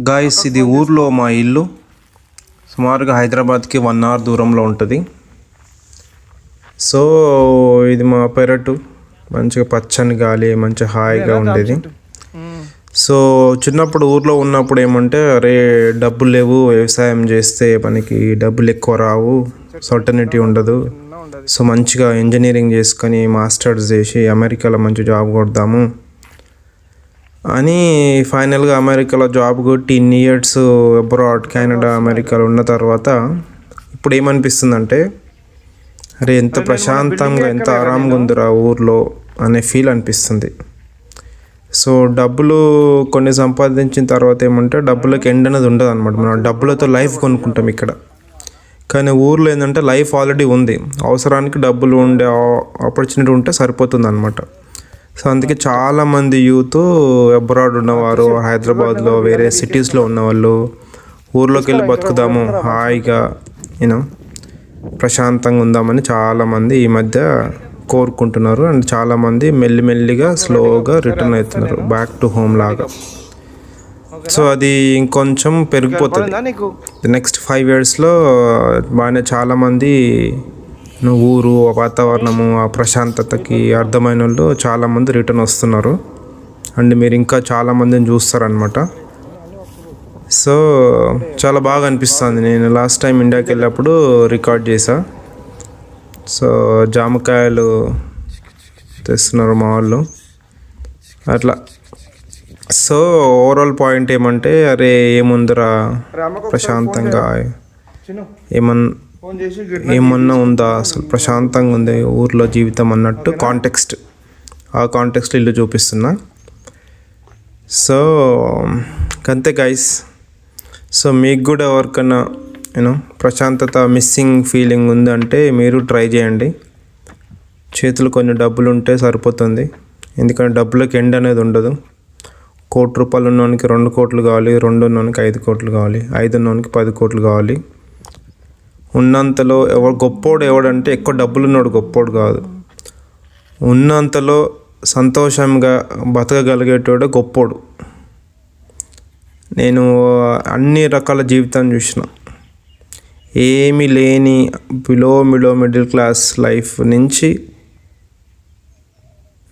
Guys, ఇది ఊర్లో మా ఇల్లు. సుమారుగా హైదరాబాద్కి 1 hour దూరంలో ఉంటుంది. సో ఇది మా పెరటు. మంచిగా పచ్చని గాలి, మంచి హాయిగా ఉండేది. సో చిన్నప్పుడు ఊర్లో ఉన్నప్పుడు ఏమంటే, అరే డబ్బులు లేవు, వ్యవసాయం చేస్తే మనకి డబ్బులు ఎక్కువ రావు, సర్టనిటీ ఉండదు. సో మంచిగా ఇంజనీరింగ్ చేసుకొని మాస్టర్స్ చేసి అమెరికాలో మంచి జాబ్ కొడదాము అని ఫైనల్గా అమెరికాలో జాబ్ కొట్టి 10 years అబ్రాడ్, కెనడా, అమెరికాలో ఉన్న తర్వాత ఇప్పుడు ఏమనిపిస్తుందంటే, అరే ఎంత ప్రశాంతంగా, ఎంత ఆరాంగా ఉందిరా ఊర్లో అనే ఫీల్ అనిపిస్తుంది. సో డబ్బులు కొన్ని సంపాదించిన తర్వాత ఏమంటే డబ్బులకు ఎండ్ అనేది ఉండదు అనమాట. మనం డబ్బులతో లైఫ్ కొనుక్కుంటాం ఇక్కడ. కానీ ఊర్లో ఏంటంటే లైఫ్ ఆల్రెడీ ఉంది, అవసరానికి డబ్బులు ఉండే ఆపర్చునిటీ ఉంటే సరిపోతుంది అనమాట. సో అందుకే చాలామంది యూత్ అబ్రాడ్ ఉన్నవారు, హైదరాబాద్లో వేరే సిటీస్లో ఉన్నవాళ్ళు ఊర్లోకి వెళ్ళి బతుకుదాము, హాయిగా ప్రశాంతంగా ఉందామని చాలామంది ఈ మధ్య కోరుకుంటున్నారు. అండ్ చాలామంది మెల్లిమెల్లిగా స్లోగా రిటర్న్ అవుతున్నారు బ్యాక్ టు హోమ్ లాగా. సో అది ఇంకొంచెం పెరిగిపోతుంది. నెక్స్ట్ 5 yearsలో బాగానే చాలామంది ఊరు, వాతావరణము, ఆ ప్రశాంతతకి అర్థమైన వాళ్ళు చాలామంది రిటర్న్ వస్తున్నారు. అండ్ మీరు ఇంకా చాలామందిని చూస్తారనమాట. సో చాలా బాగా అనిపిస్తుంది. నేను లాస్ట్ టైం ఇండియాకి వెళ్ళినప్పుడు రికార్డ్ చేశా. సో జామకాయలు తెస్తున్నారు మా వాళ్ళు అట్లా. సో ఓవరాల్ పాయింట్ ఏమంటే, అరే ఏముందిరా ప్రశాంతంగా, ఏమన్నా ఉందా అసలు, ప్రశాంతంగా ఉంది ఊర్లో జీవితం అన్నట్టు కాంటెక్స్ట్, ఆ కాంటెక్స్ట్లో ఇల్లు చూపిస్తున్నా. సో అంతే గైస్. సో మీకు కూడా ఎవరికైనా ప్రశాంతత మిస్సింగ్ ఫీలింగ్ ఉందంటే మీరు ట్రై చేయండి. చేతులు కొన్ని డబ్బులు ఉంటే సరిపోతుంది. ఎందుకంటే డబ్బులకు ఎండ్ అనేది ఉండదు. 1 కోటి రూపాయలు ఉన్నోనికి 2 కోట్లు కావాలి, 2 ఉన్నోనికి 5 కోట్లు కావాలి, 5 ఉన్నోనికి 10 కోట్లు కావాలి. ఉన్నంతలో గొప్పోడు ఎవడంటే ఎక్కువ డబ్బులు ఉన్నాడు గొప్పోడు కాదు. ఉన్నంతలో సంతోషంగా బతకగలిగేటోడు గొప్పోడు. నేను అన్ని రకాల జీవితాన్ని చూసిన. ఏమీ లేని బిలో మిడిల్ క్లాస్ లైఫ్ నుంచి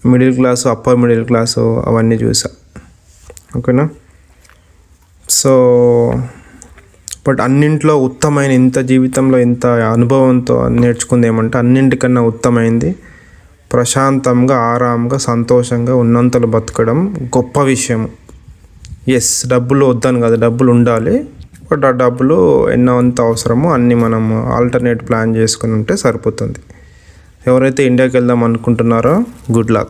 middle class, upper middle class అవన్నీ చూసా. ఓకేనా. సో బట్ అన్నింట్లో ఉత్తమైన, ఇంత జీవితంలో ఇంత అనుభవంతో నేర్చుకుంది ఏమంటే, అన్నింటికన్నా ఉత్తమైంది ప్రశాంతంగా, ఆరాంగా, సంతోషంగా ఉన్నంతలో బతకడం గొప్ప విషయం. ఎస్, డబ్బులు వద్దాను కదా, డబ్బులు ఉండాలి. బట్ ఆ డబ్బులు ఎంత అవసరమో అన్నీ మనం ఆల్టర్నేట్ ప్లాన్ చేసుకుని ఉంటే సరిపోతుంది. ఎవరైతే ఇండియాకి వెళ్దాం అనుకుంటున్నారో గుడ్ లక్.